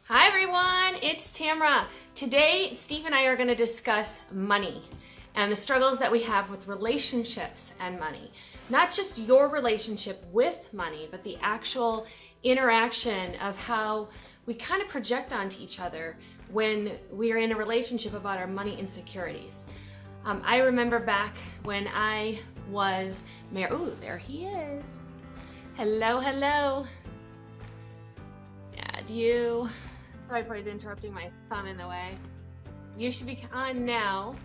Hi everyone, it's Tamra. Today, Steve and I are going to discuss money and the struggles that we have with relationships and money. Not just your relationship with money, but the actual interaction of how we kind of project onto each other when we are in a relationship about our money insecurities. I remember back when I was married. Ooh, there he is. Hello, hello. Add you. Sorry for his interrupting my thumb in the way. You should be on now.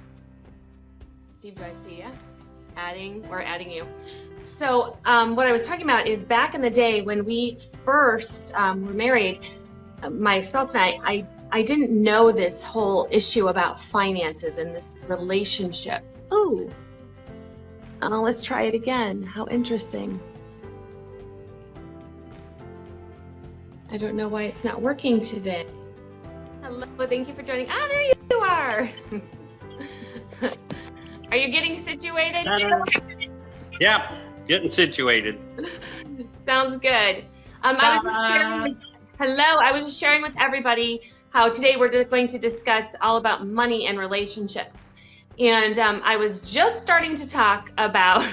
Steve, do I see you? We're adding you. So what I was talking about is back in the day when we first were married, my spouse and I didn't know this whole issue about finances and this relationship. Ooh, let's try it again. How interesting. I don't know why it's not working today. Hello, thank you for joining. Ah, there you are. Are you getting situated? Yep, getting situated. Sounds good. I was just sharing with everybody how today we're going to discuss all about money and relationships. And I was just starting to talk about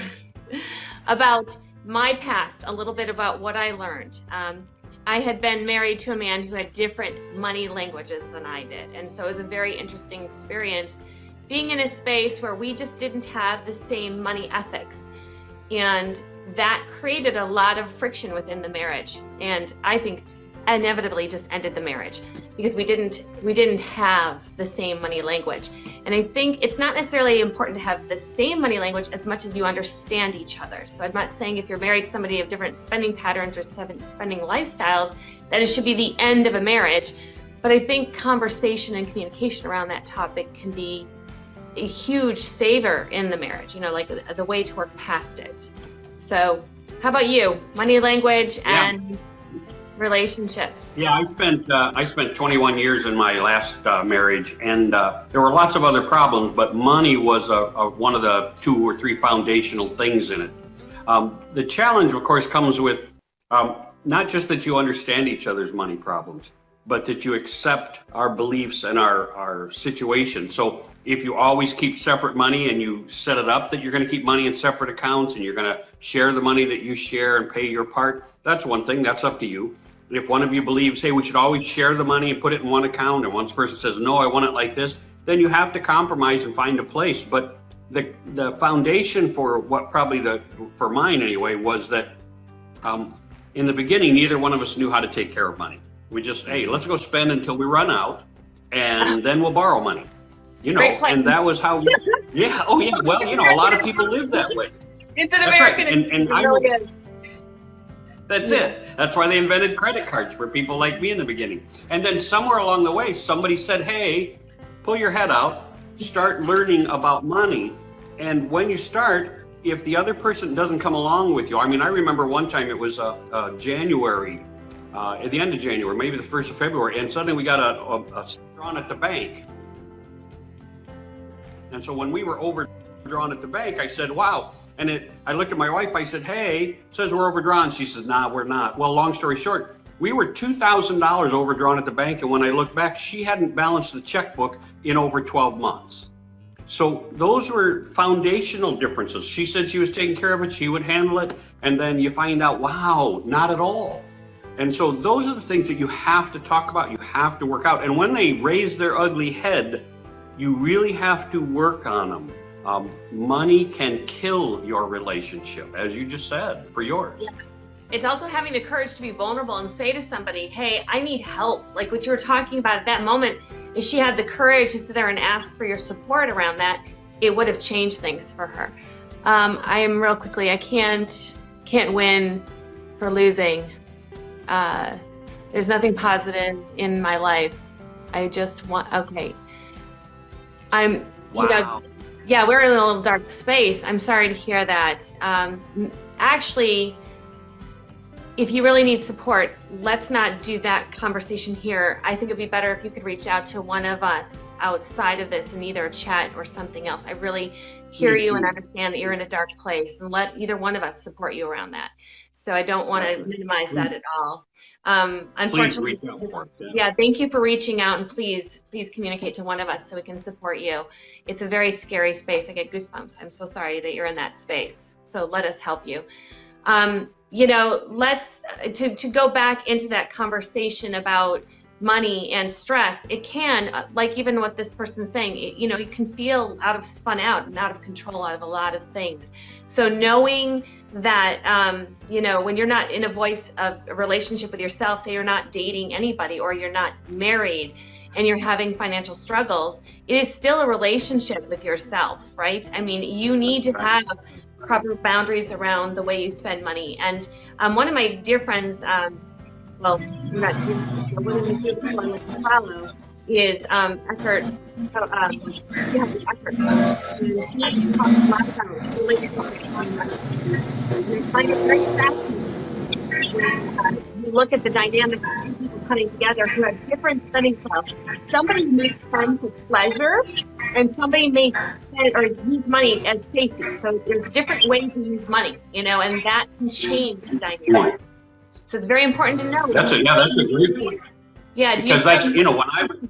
my past, a little bit about what I learned. I had been married to a man who had different money languages than I did. And so it was a very interesting experience being in a space where we just didn't have the same money ethics. And that created a lot of friction within the marriage. And I think inevitably just ended the marriage because we didn't have the same money language. And I think it's not necessarily important to have the same money language as much as you understand each other. So I'm not saying if you're married to somebody of different spending patterns or spending lifestyles that it should be the end of a marriage. But I think conversation and communication around that topic can be a huge saver in the marriage, like the way to work past it. So how about you? Money language and relationships. Yeah, I spent 21 years in my last marriage, and there were lots of other problems, but money was one of the 2 or 3 foundational things in it. The challenge, of course, comes with not just that you understand each other's money problems, but that you accept our beliefs and our situation. So if you always keep separate money and you set it up that you're going to keep money in separate accounts and you're going to share the money that you share and pay your part, that's one thing, that's up to you. If one of you believes, hey, we should always share the money and put it in one account, and one person says, no, I want it like this, then you have to compromise and find a place. But the foundation for what for mine anyway, was that in the beginning, neither one of us knew how to take care of money. We just, hey, let's go spend until we run out, and then we'll borrow money. And that was how we, yeah, oh yeah, well, a lot of people live that way. It's an American, right. And I really good. That's it. That's why they invented credit cards for people like me in the beginning. And then somewhere along the way, somebody said, hey, pull your head out, start learning about money. And when you start, if the other person doesn't come along with you, I remember one time it was January, at the end of January, maybe the 1st of February, and suddenly we got a drawn at the bank. And so when we were overdrawn at the bank, I said, wow. And I looked at my wife, I said, hey, it says we're overdrawn. She says, nah, we're not. Well, long story short, we were $2,000 overdrawn at the bank. And when I looked back, she hadn't balanced the checkbook in over 12 months. So those were foundational differences. She said she was taking care of it, she would handle it. And then you find out, wow, not at all. And so those are the things that you have to talk about, you have to work out. And when they raise their ugly head, you really have to work on them. Money can kill your relationship, as you just said, for yours. Yeah. It's also having the courage to be vulnerable and say to somebody, hey, I need help. Like what you were talking about at that moment, if she had the courage to sit there and ask for your support around that, it would have changed things for her. I am real quickly, I can't win for losing. There's nothing positive in my life. I just want, okay. Wow. Yeah, we're in a little dark space. I'm sorry to hear that. Actually, if you really need support, let's not do that conversation here. I think it'd be better if you could reach out to one of us outside of this in either a chat or something else. I really hear you and understand that you're in a dark place, and let either one of us support you around that. So I don't want to minimize that at all. Unfortunately, please reach out for us, yeah, thank you for reaching out, and please communicate to one of us so we can support you. It's a very scary space. I get goosebumps. I'm so sorry that you're in that space. So let us help you. You know, let's to go back into that conversation about money and stress. It can, like even what this person's saying, you know, you can feel spun out and out of control out of a lot of things. So knowing that, you know, when you're not in a voice of a relationship with yourself, say you're not dating anybody or you're not married and you're having financial struggles, it is still a relationship with yourself, right? I mean, you need to have proper boundaries around the way you spend money. And one of my dear friends, well, not one of my dear friends to follow is Eckhart. Eckhart. And he talks a lot about relationships on money. And I find it very fascinating when you look at the dynamic of two people coming together who have different spending styles. Somebody may spend for pleasure, and somebody may spend or use money as safety. So there's different ways to use money, you know, and that can change the dynamic. So it's very important to know. That's a great point. Yeah, because that's, you know, when I was,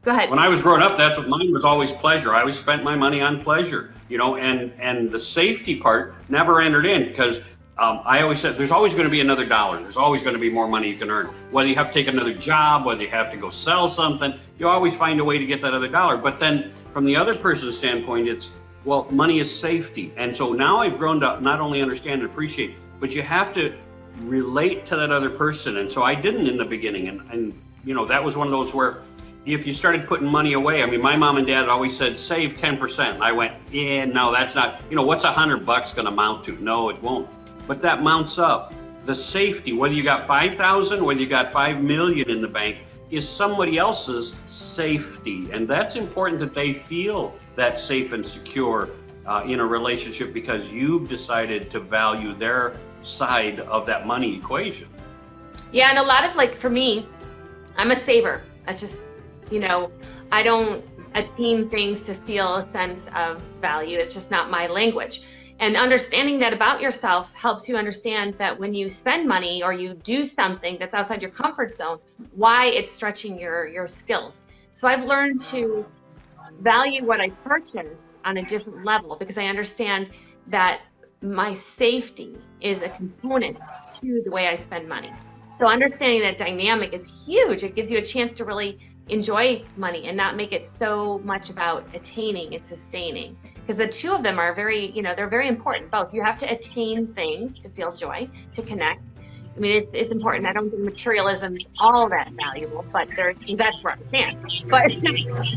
Go ahead. When I was growing up, that's what mine was always pleasure. I always spent my money on pleasure, you know, and the safety part never entered in because I always said there's always going to be another dollar. There's always going to be more money you can earn. Whether you have to take another job, whether you have to go sell something, you always find a way to get that other dollar. But then from the other person's standpoint, it's, well, money is safety. And so now I've grown to not only understand and appreciate, but you have to relate to that other person. And so I didn't in the beginning. And you know, that was one of those where if you started putting money away, I mean, my mom and dad always said, save 10%. And I went, yeah, no, that's not, you know, what's $100 going to amount to? No, it won't. But that mounts up. The safety, whether you got 5,000, whether you got 5 million in the bank, is somebody else's safety. And that's important that they feel that safe and secure in a relationship because you've decided to value their side of that money equation. Yeah, and a lot of, like, for me, I'm a saver. That's just, you know, I don't attain things to feel a sense of value. It's just not my language. And understanding that about yourself helps you understand that when you spend money or you do something that's outside your comfort zone, why it's stretching your skills. So I've learned to value what I purchase on a different level because I understand that my safety is a component to the way I spend money. So understanding that dynamic is huge. It gives you a chance to really enjoy money and not make it so much about attaining and sustaining. Because the two of them are very, you know, they're very important. Both. You have to attain things to feel joy, to connect. I mean, it's important. I don't think materialism is all that valuable, but that's where I stand. But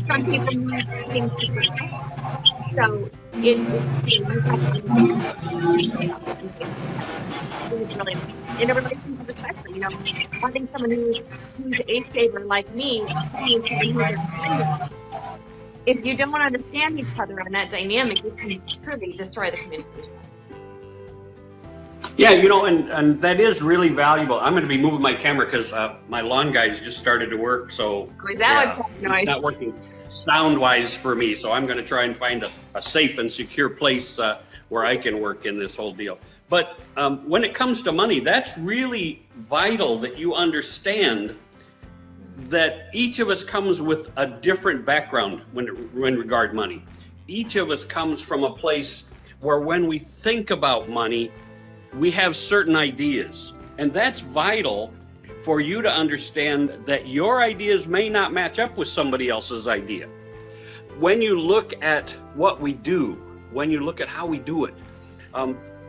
some people need things to connect. So it's really in a relationship, especially, you know, wanting someone who's a saver like me, if you don't understand each other on that dynamic, it can truly destroy the communication. Yeah, you know, and that is really valuable. I'm going to be moving my camera because my lawn guys just started to work, so it's not working sound-wise for me. So I'm going to try and find a safe and secure place where I can work in this whole deal. But when it comes to money, that's really vital that you understand that each of us comes with a different background when regard money. Each of us comes from a place where when we think about money, we have certain ideas. And that's vital for you to understand that your ideas may not match up with somebody else's idea. When you look at what we do, when you look at how we do it,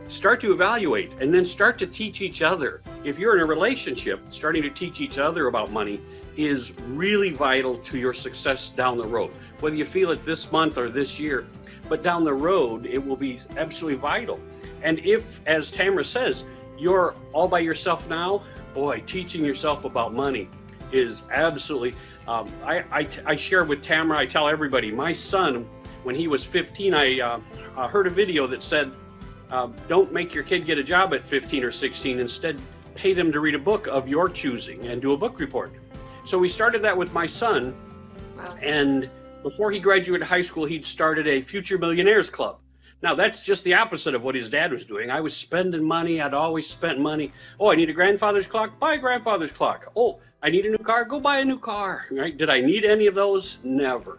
start to evaluate and then start to teach each other. If you're in a relationship, starting to teach each other about money is really vital to your success down the road. Whether you feel it this month or this year, but down the road, it will be absolutely vital. And if, as Tamra says, you're all by yourself now, boy, teaching yourself about money is absolutely, I share with Tamra, I tell everybody, my son, when he was 15, I heard a video that said, don't make your kid get a job at 15 or 16, instead pay them to read a book of your choosing and do a book report. So we started that with my son, and before he graduated high school, he'd started a Future Millionaires Club. Now, that's just the opposite of what his dad was doing. I was spending money. I'd always spent money. Oh, I need a grandfather's clock? Buy a grandfather's clock. Oh, I need a new car? Go buy a new car. Right? Did I need any of those? Never.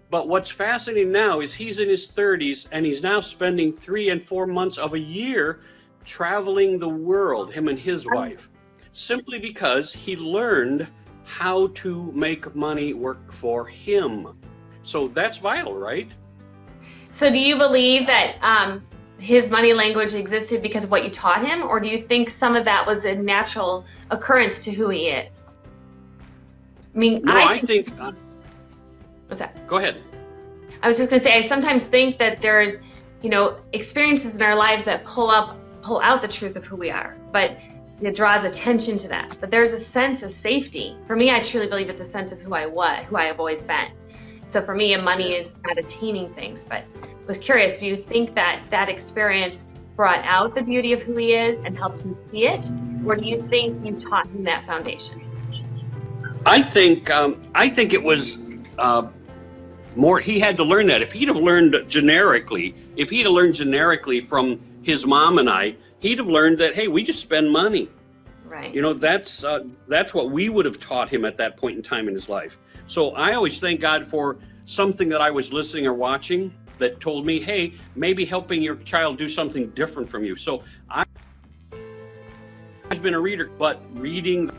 But what's fascinating now is he's in his 30s, and he's now spending 3 and 4 months of a year traveling the world, him and his wife, simply because he learned how to make money work for him. So that's vital, right? So do you believe that his money language existed because of what you taught him, or do you think some of that was a natural occurrence to who he is? I mean, no, I think what's that? Go ahead. I was just going to say, I sometimes think that there's, experiences in our lives that pull out the truth of who we are, but it draws attention to that. But there's a sense of safety. For me, I truly believe it's a sense of who I have always been. So for me, money is not attaining things, but I was curious, do you think that that experience brought out the beauty of who he is and helped him see it? Or do you think you taught him that foundation? I think it was more, he had to learn that. If he'd have learned generically from his mom and I, he'd have learned that, hey, we just spend money. Right. That's what we would have taught him at that point in time in his life. So I always thank God for something that I was listening or watching that told me, hey, maybe helping your child do something different from you. So I've been a reader, but reading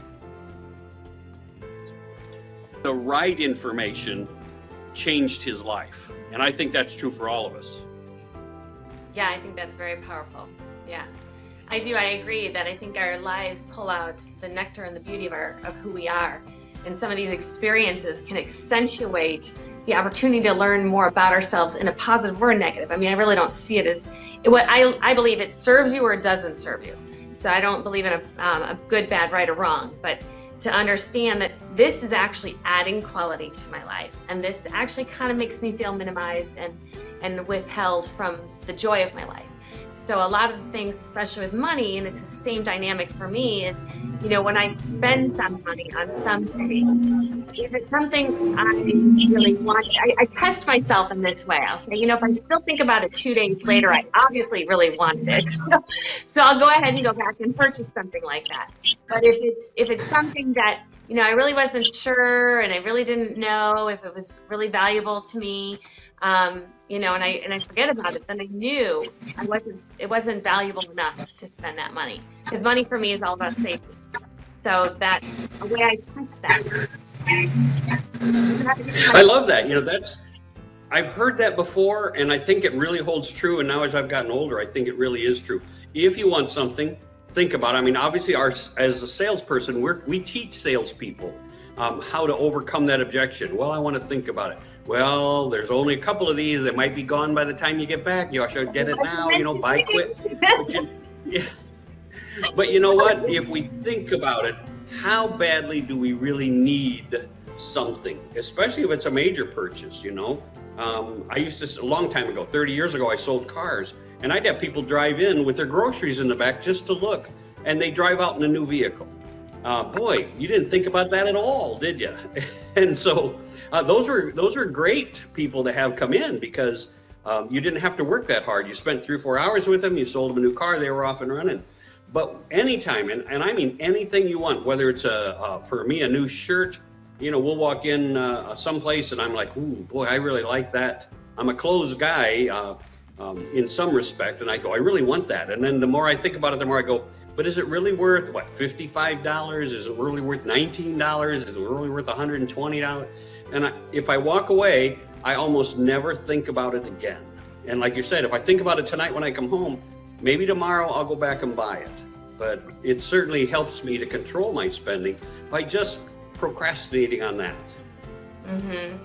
the right information changed his life. And I think that's true for all of us. Yeah, I think that's very powerful. Yeah, I do. I agree that I think our lives pull out the nectar and the beauty of who we are. And some of these experiences can accentuate the opportunity to learn more about ourselves in a positive or a negative. I mean, I really don't see it as what I believe it serves you or it doesn't serve you. So I don't believe in a good, bad, right, or wrong, but to understand that this is actually adding quality to my life. And this actually kind of makes me feel minimized and withheld from the joy of my life. So a lot of the things, especially with money, and it's the same dynamic for me, is, when I spend some money on something, if it's something I really want, I test myself in this way. I'll say, if I still think about it 2 days later, I obviously really wanted it. So I'll go ahead and go back and purchase something like that. But if it's something that, I really wasn't sure and I really didn't know if it was really valuable to me, and I forget about it, then I knew it wasn't valuable enough to spend that money. Because money for me is all about safety. So that's the way I test that. I love that. I've heard that before, and I think it really holds true. And now as I've gotten older, I think it really is true. If you want something, think about it. I mean, obviously, as a salesperson, we teach salespeople how to overcome that objection. Well, I want to think about it. Well, there's only a couple of these. They might be gone by the time you get back. You should get it now, buy quick. But you know what? If we think about it, how badly do we really need something? Especially if it's a major purchase, I used to, a long time ago, 30 years ago, I sold cars. And I'd have people drive in with their groceries in the back just to look. And they drive out in a new vehicle. Boy, you didn't think about that at all, did you? And so those were great people to have come in because you didn't have to work that hard. You spent 3 or 4 hours with them, you sold them a new car, they were off and running. But anytime, and I mean anything you want, whether it's for me, a new shirt, we'll walk in someplace and I'm like, ooh, boy, I really like that. I'm a clothes guy in some respect, and I go, I really want that. And then the more I think about it, the more I go, but is it really worth, what, $55? Is it really worth $19? Is it really worth $120? And if I walk away, I almost never think about it again. And like you said, if I think about it tonight when I come home, maybe tomorrow I'll go back and buy it. But it certainly helps me to control my spending by just procrastinating on that. Mm-hmm.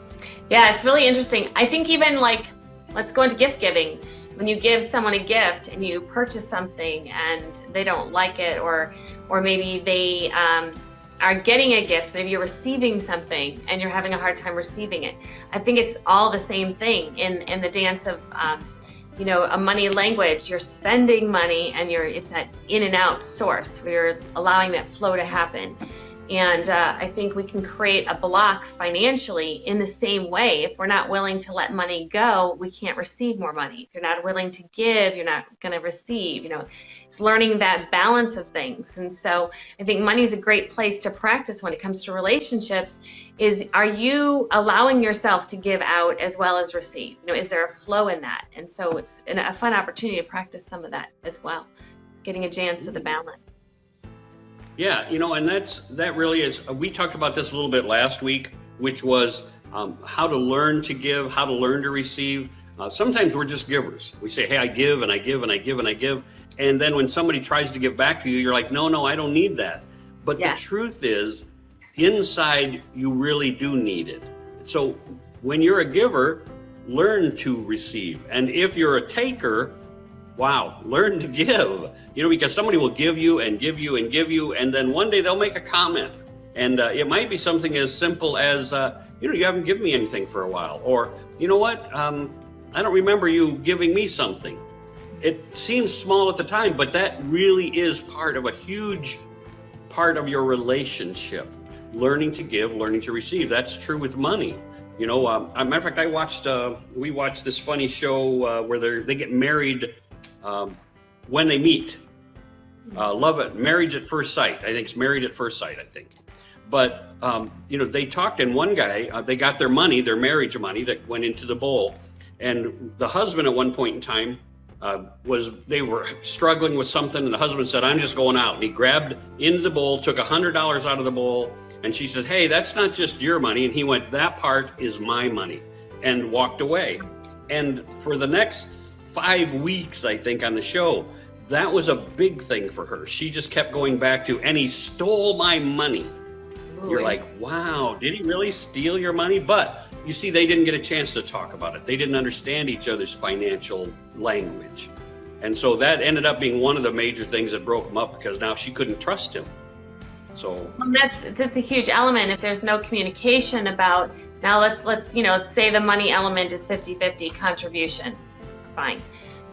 Yeah, it's really interesting. I think even let's go into gift giving. When you give someone a gift and you purchase something and they don't like it, or maybe they are getting a gift, maybe you're receiving something and you're having a hard time receiving it. I think it's all the same thing in the dance of a money language. You're spending money and it's that in and out source where you're allowing that flow to happen. And I think we can create a block financially in the same way. If we're not willing to let money go, we can't receive more money. If you're not willing to give, you're not going to receive. It's learning that balance of things. And so I think money is a great place to practice when it comes to relationships. Are you allowing yourself to give out as well as receive? Is there a flow in that? And so it's a fun opportunity to practice some of that as well, getting a chance at the balance. Yeah, and that really is, we talked about this a little bit last week, which was how to learn to give, how to learn to receive. Sometimes we're just givers. We say, hey, I give and I give and I give and I give. And then when somebody tries to give back to you, you're like, no, I don't need that. But the truth is, inside, you really do need it. So when you're a giver, learn to receive. And if you're a taker, wow, learn to give. Because somebody will give you and give you and give you, and then one day they'll make a comment. And it might be something as simple as, you haven't given me anything for a while. Or, you know what, I don't remember you giving me something. It seems small at the time, but that really is part of a huge part of your relationship. Learning to give, learning to receive. That's true with money. As a matter of fact, we watched this funny show where they get married when they meet. Love it. Marriage at first sight. I think it's Married at First Sight, I think. But, they talked, and one guy, they got their marriage money that went into the bowl. And the husband at one point in time they were struggling with something, and the husband said, I'm just going out. And he grabbed into the bowl, took $100 out of the bowl, and she said, hey, that's not just your money. And he went, that part is my money, and walked away. And for the next 5 weeks, I think, on the show, that was a big thing for her. She just kept going back to, and he stole my money. Ooh. You're like, wow, did he really steal your money? But you see, they didn't get a chance to talk about it. They didn't understand each other's financial language. And so that ended up being one of the major things that broke them up, because now she couldn't trust him. So that's a huge element. If there's no communication about, now let's say the money element is 50-50 contribution, fine.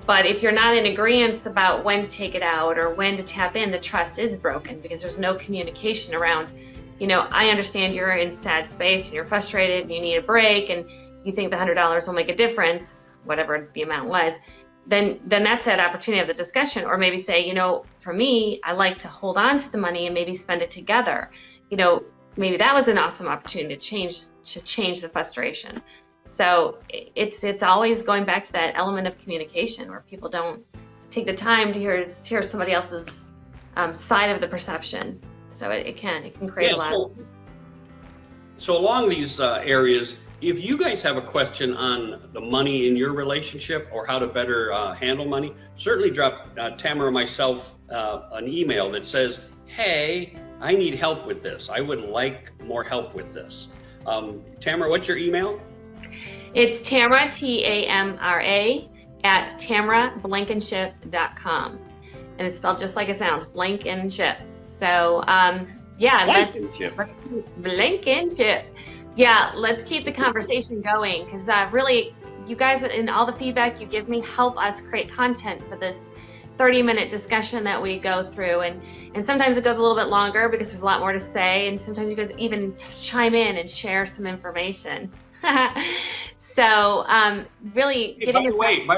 But if you're not in agreement about when to take it out or when to tap in, the trust is broken, because there's no communication around, I understand you're in sad space and you're frustrated and you need a break and you think the $100 will make a difference, whatever the amount was, then that's that opportunity of the discussion. Or maybe say, for me, I like to hold on to the money and maybe spend it together. Maybe that was an awesome opportunity to change the frustration. So it's always going back to that element of communication, where people don't take the time to hear somebody else's side of the perception. So it can create a lot. So along these areas, if you guys have a question on the money in your relationship or how to better handle money, certainly drop Tamra or myself an email that says, hey, I need help with this. I would like more help with this. Tamra, what's your email? It's Tamra, Tamra, at tamrablankenship.com. And it's spelled just like it sounds, Blankenship. So, Blankenship. Yeah, let's keep the conversation going, because really, you guys, and all the feedback you give me, help us create content for this 30-minute discussion that we go through. And sometimes it goes a little bit longer because there's a lot more to say, and sometimes you guys even chime in and share some information. So, really hey, by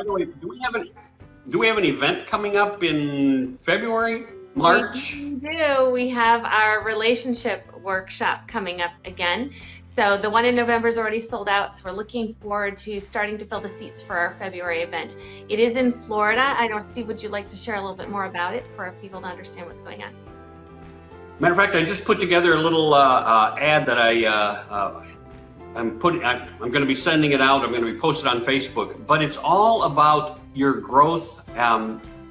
the way, do we have an event coming up in February, March? We do. We have our relationship workshop coming up again. So the one in November is already sold out. So we're looking forward to starting to fill the seats for our February event. It is in Florida. I don't see, would you like to share a little bit more about it for people to understand what's going on? Matter of fact, I just put together a little ad that I'm going to be sending it out. I'm going to be posted on Facebook, but it's all about your growth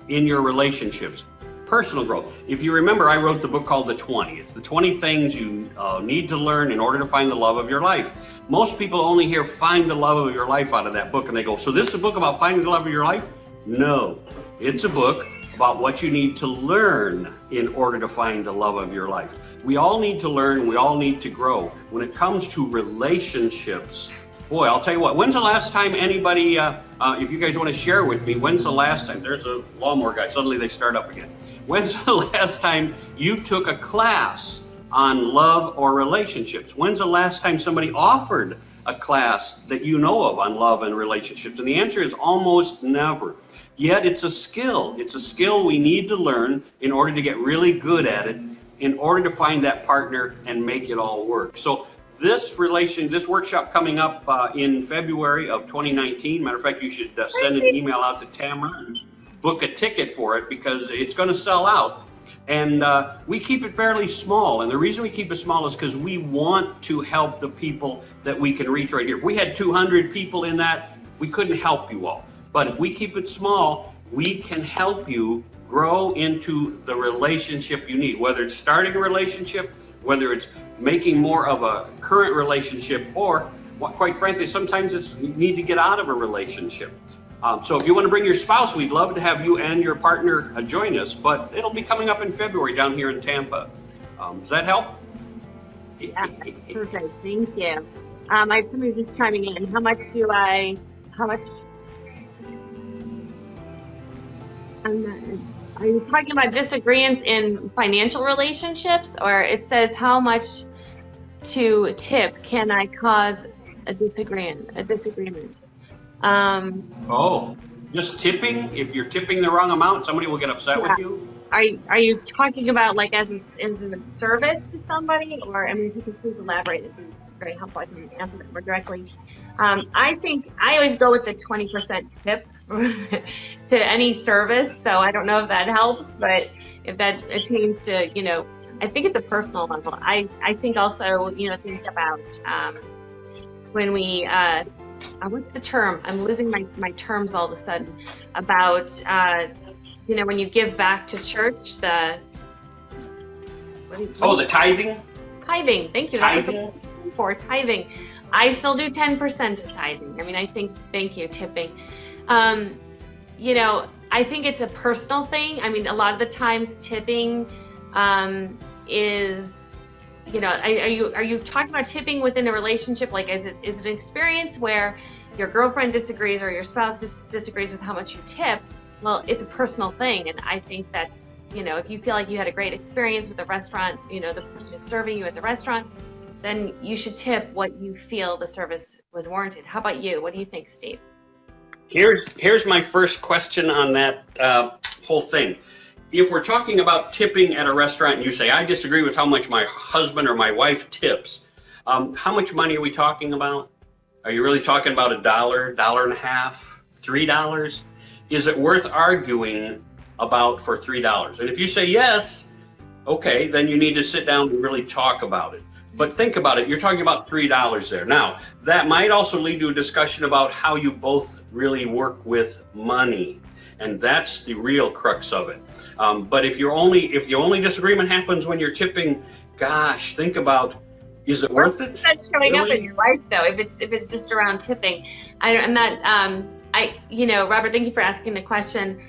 in your relationships, personal growth. If you remember, I wrote the book called The 20. It's the 20 things you need to learn in order to find the love of your life. Most people only hear find the love of your life out of that book, and they go, so this is a book about finding the love of your life? No, it's a book about what you need to learn in order to find the love of your life. We all need to learn, we all need to grow. When it comes to relationships, boy, I'll tell you what, when's the last time anybody, if you guys want to share with me, when's the last time, there's a lawnmower guy, suddenly they start up again. When's the last time you took a class on love or relationships? When's the last time somebody offered a class that you know of on love and relationships? And the answer is almost never. Yet it's a skill. It's a skill we need to learn in order to get really good at it, in order to find that partner and make it all work. So this workshop coming up in February of 2019. Matter of fact, you should send an email out to Tamra and book a ticket for it, because it's going to sell out. And we keep it fairly small. And the reason we keep it small is because we want to help the people that we can reach right here. If we had 200 people in that, we couldn't help you all. But if we keep it small, we can help you grow into the relationship you need, whether it's starting a relationship, whether it's making more of a current relationship, or quite frankly, sometimes it's you need to get out of a relationship. So if you want to bring your spouse, we'd love to have you and your partner join us, but it'll be coming up in February down here in Tampa. Does that help? Yeah, perfect. Thank you. Somebody's just chiming in. How much? Are you talking about disagreements in financial relationships, or it says how much to tip can I cause a disagreement? Just tipping. If you're tipping the wrong amount, somebody will get upset with you. Are you talking about like as a service to somebody, or I mean, if you could please elaborate, it'd be very helpful. I can answer that more directly. I think I always go with the 20% tip to any service. So I don't know if that helps, but if that attains to, I think it's a personal level. I think also, think about when we, what's the term? I'm losing my terms all of a sudden about, when you give back to church, the tithing? Tithing, thank you. Tithing? For tithing. I still do 10% of tithing. I mean, thank you, tipping. I think it's a personal thing. I mean, a lot of the times tipping is, are you talking about tipping within a relationship? Like, is it an experience where your girlfriend disagrees or your spouse disagrees with how much you tip? Well, it's a personal thing. And I think that's, if you feel like you had a great experience with the restaurant, the person who's serving you at the restaurant, then you should tip what you feel the service was warranted. How about you? What do you think, Steve? Here's my first question on that whole thing. If we're talking about tipping at a restaurant and you say, I disagree with how much my husband or my wife tips, how much money are we talking about? Are you really talking about $1, $1.50, $3? Is it worth arguing about for $3? And if you say yes, okay, then you need to sit down and really talk about it. But think about it, you're talking about $3 there. Now, that might also lead to a discussion about how you both really work with money. And that's the real crux of it. But if the only disagreement happens when you're tipping, gosh, think about, is it worth it? That's showing up in your life though, if it's just around tipping. Robert, thank you for asking the question.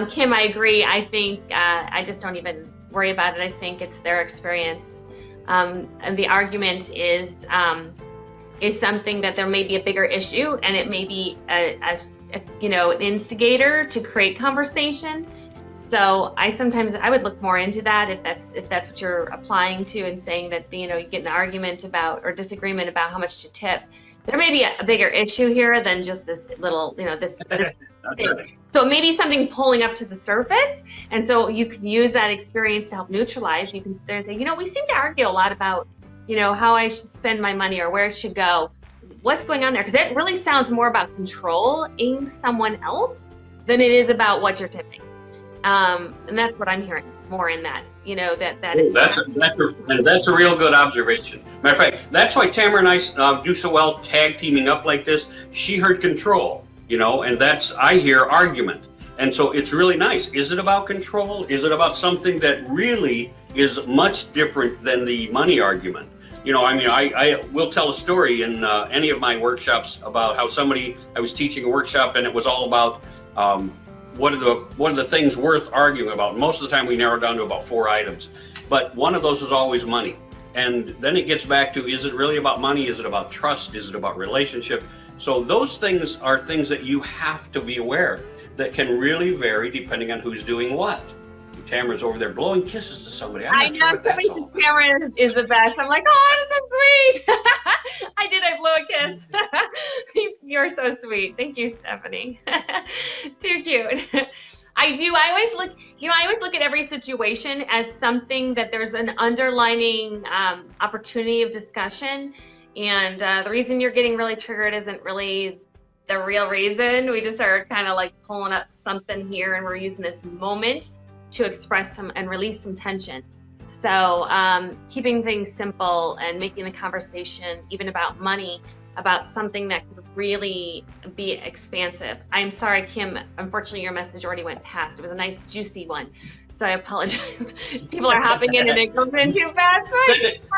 Kim, I agree. I think I just don't even worry about it. I think it's their experience. And the argument is something that there may be a bigger issue, and it may be an instigator to create conversation. So I would look more into that if that's what you're applying to, and saying that you get an argument about or disagreement about how much to tip. There may be a bigger issue here than just this little, this thing. So maybe something pulling up to the surface. And so you can use that experience to help neutralize. You can say, we seem to argue a lot about, how I should spend my money or where it should go. What's going on there? Because that really sounds more about controlling someone else than it is about what you're tipping. And that's what I'm hearing more in that. That's a real good observation. Matter of fact, that's why Tamra and I do so well tag teaming up like this. She heard control, and I hear argument. And so it's really nice. Is it about control? Is it about something that really is much different than the money argument? I will tell a story in any of my workshops about how I was teaching a workshop and it was all about what are the things worth arguing about? Most of the time we narrow down to about 4 items, but one of those is always money. And then it gets back to, is it really about money? Is it about trust? Is it about relationship? So those things are things that you have to be aware that can really vary depending on who's doing what. Tamra's over there blowing kisses to somebody. I'm I not sure know what that's all somebody about. Tamra is the best. I'm like, oh, that's so sweet. I blew a kiss. You're so sweet. Thank you, Stephanie. Too cute. I always look, I always look at every situation as something that there's an underlining opportunity of discussion. And the reason you're getting really triggered isn't really the real reason. We just are kind of like pulling up something here, and we're using this moment to express some and release some tension. So keeping things simple and making the conversation even about money, about something that could really be expansive. I'm sorry, Kim, unfortunately your message already went past. It was a nice juicy one, so I apologize. People are hopping in and it goes in too fast.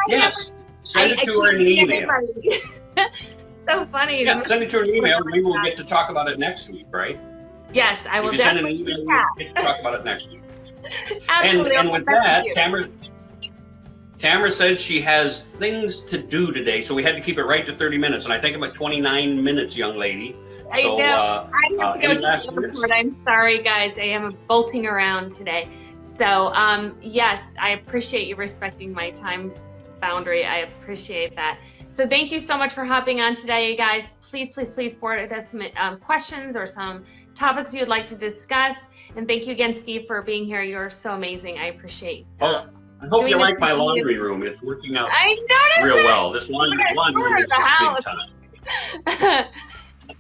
Yes, send it to her in an email. So funny. Yeah, send it to her in an email. We will get to talk about it next week, right? Yes, I will. If you send an email, we'll get to talk about it next week. Absolutely. And with that, Tamra said she has things to do today, so we had to keep it right to 30 minutes, and I think I'm at 29 minutes, young lady. So, I have to go to the airport. I'm sorry, guys. I am bolting around today. So, yes, I appreciate you respecting my time boundary. I appreciate that. So thank you so much for hopping on today, you guys. Please, please, please forward us some questions or some topics you'd like to discuss. And thank you again, Steve, for being here. You're so amazing. I apprate I hope you like my laundry room. It's working out real well. This laundry room is big time.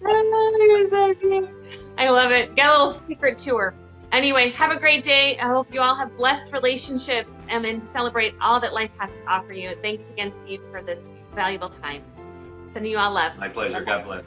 You're so cute. I love it. Get a little secret tour. Anyway, have a great day. I hope you all have blessed relationships and then celebrate all that life has to offer you. Thanks again, Steve, for this valuable time. Sending you all love. My pleasure. God bless.